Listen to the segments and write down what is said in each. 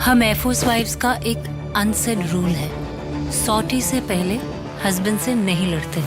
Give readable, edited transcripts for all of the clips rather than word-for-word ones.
हम air force wives का एक अनसेड रूल है, सॉटी से पहले हस्बैंड से नहीं लड़ते।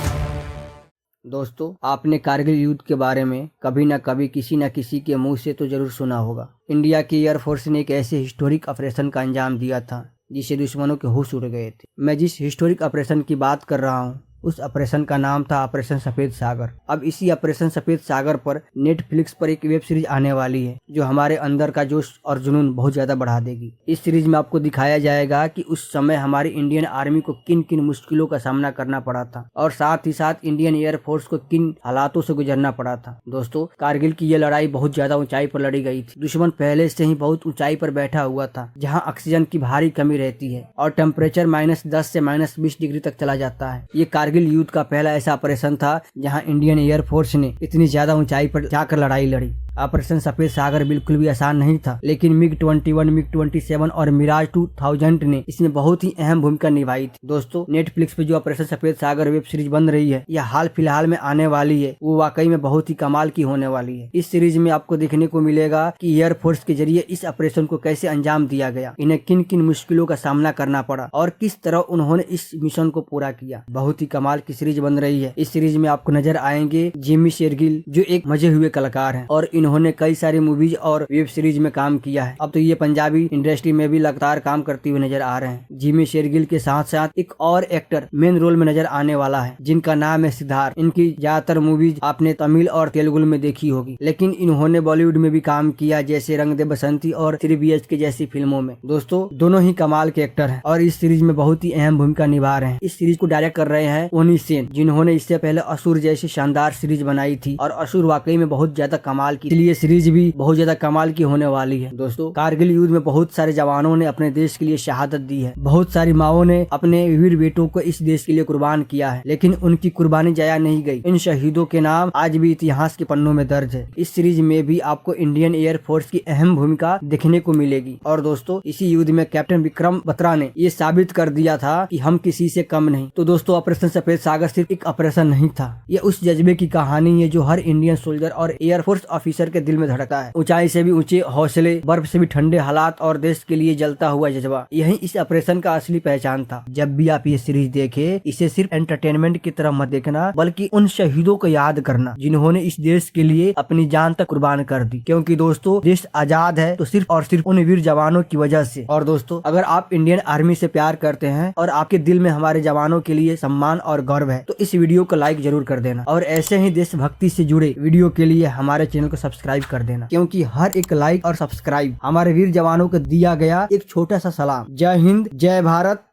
दोस्तों, आपने कारगिल युद्ध के बारे में कभी न कभी किसी न किसी के मुंह से तो जरूर सुना होगा। इंडिया की एयरफोर्स ने एक ऐसे हिस्टोरिक ऑपरेशन का अंजाम दिया था जिसे दुश्मनों के होश उड़ गए थे। मैं जिस हिस्टोरिक ऑपरेशन की बात कर रहा हूँ उस ऑपरेशन का नाम था ऑपरेशन सफेद सागर। अब इसी ऑपरेशन सफेद सागर पर नेटफ्लिक्स पर एक वेब सीरीज आने वाली है जो हमारे अंदर का जोश और जुनून बहुत ज्यादा बढ़ा देगी। इस सीरीज में आपको दिखाया जाएगा कि उस समय हमारी इंडियन आर्मी को किन किन मुश्किलों का सामना करना पड़ा था और साथ ही साथ इंडियन एयरफोर्स को किन हालातों से गुजरना पड़ा था। दोस्तों, कारगिल की यह लड़ाई बहुत ज्यादा ऊंचाई पर लड़ी गई थी। दुश्मन पहले से ही बहुत ऊंचाई पर बैठा हुआ था जहाँ ऑक्सीजन की भारी कमी रहती है और टेम्परेचर -10 से -20 डिग्री तक चला जाता है। ये कारगिल युद्ध का पहला ऐसा ऑपरेशन था जहां इंडियन एयरफोर्स ने इतनी ज्यादा ऊंचाई पर जाकर लड़ाई लड़ी। ऑपरेशन सफेद सागर बिल्कुल भी आसान नहीं था, लेकिन MiG-21, MiG-27 और मिराज 2000 ने इसमें बहुत ही अहम भूमिका निभाई थी। दोस्तों, नेटफ्लिक्स पे जो ऑपरेशन सफेद सागर वेब सीरीज बन रही है, यह हाल फिलहाल में आने वाली है, वो वाकई में बहुत ही कमाल की होने वाली है। इस सीरीज में आपको देखने को मिलेगा कि एयरफोर्स के जरिए इस ऑपरेशन को कैसे अंजाम दिया गया, इन्हें किन किन मुश्किलों का सामना करना पड़ा और किस तरह उन्होंने इस मिशन को पूरा किया। बहुत ही कमाल की सीरीज बन रही है। इस सीरीज में आपको नजर आएंगे जिमी शेरगिल, जो एक मजे हुए कलाकार हैं और इन्होंने कई सारी मूवीज और वेब सीरीज में काम किया है। अब तो ये पंजाबी इंडस्ट्री में भी लगातार काम करते हुए नजर आ रहे हैं। जिमी शेरगिल के साथ साथ एक और एक्टर मेन रोल में नजर आने वाला है जिनका नाम है सिद्धार्थ। इनकी ज्यादातर मूवीज आपने तमिल और तेलुगु में देखी होगी, लेकिन इन्होंने बॉलीवुड में भी काम किया, जैसे रंग दे बसंती और 3 BHK जैसी फिल्मों में। दोस्तों, दोनों ही कमाल के एक्टर हैं और इस सीरीज में बहुत ही अहम भूमिका निभा रहे हैं। इस सीरीज को डायरेक्ट कर रहे हैं ओनी सेन, जिन्होंने इससे पहले असुर जैसी शानदार सीरीज बनाई थी और असुर वाकई में बहुत ज्यादा कमाल की, इसलिए सीरीज भी बहुत ज्यादा कमाल की होने वाली है। दोस्तों, कारगिल युद्ध में बहुत सारे जवानों ने अपने देश के लिए शहादत दी है। बहुत सारी माओं ने अपने वीर बेटों को इस देश के लिए कुर्बान किया है, लेकिन उनकी कुर्बानी जाया नहीं गई। इन शहीदों के नाम आज भी इतिहास के पन्नों में दर्ज है। इस सीरीज में भी आपको इंडियन एयरफोर्स की अहम भूमिका देखने को मिलेगी। और दोस्तों, इसी युद्ध में कैप्टन विक्रम बत्रा ने ये साबित कर दिया था कि हम किसी से कम नहीं। तो दोस्तों, ऑपरेशन सफेद सागर सिर्फ एक ऑपरेशन नहीं था, ये उस जज्बे की कहानी है जो हर इंडियन सोल्जर और एयरफोर्स ऑफिसर के दिल में धड़कता है। ऊंचाई से भी ऊंचे हौसले, बर्फ से भी ठंडे हालात और देश के लिए जलता हुआ जज्बा, यही इस ऑपरेशन का असली पहचान था। जब भी आप ये सीरीज देखें, इसे सिर्फ एंटरटेनमेंट की तरह मत देखना, बल्कि उन शहीदों को याद करना जिन्होंने इस देश के लिए अपनी जान तक कुर्बान कर दी। क्योंकि दोस्तों, देश आजाद है तो सिर्फ और सिर्फ उन वीर जवानों की वजह से। और दोस्तों, अगर आप इंडियन आर्मी से प्यार करते हैं और आपके दिल में हमारे जवानों के लिए सम्मान और गौरव है, तो इस वीडियो को लाइक जरूर कर देना और ऐसे ही देशभक्ति से जुड़े वीडियो के लिए हमारे चैनल को सब्सक्राइब कर देना, क्योंकि हर एक लाइक और सब्सक्राइब हमारे वीर जवानों को दिया गया एक छोटा सा सलाम। जय हिंद, जय भारत,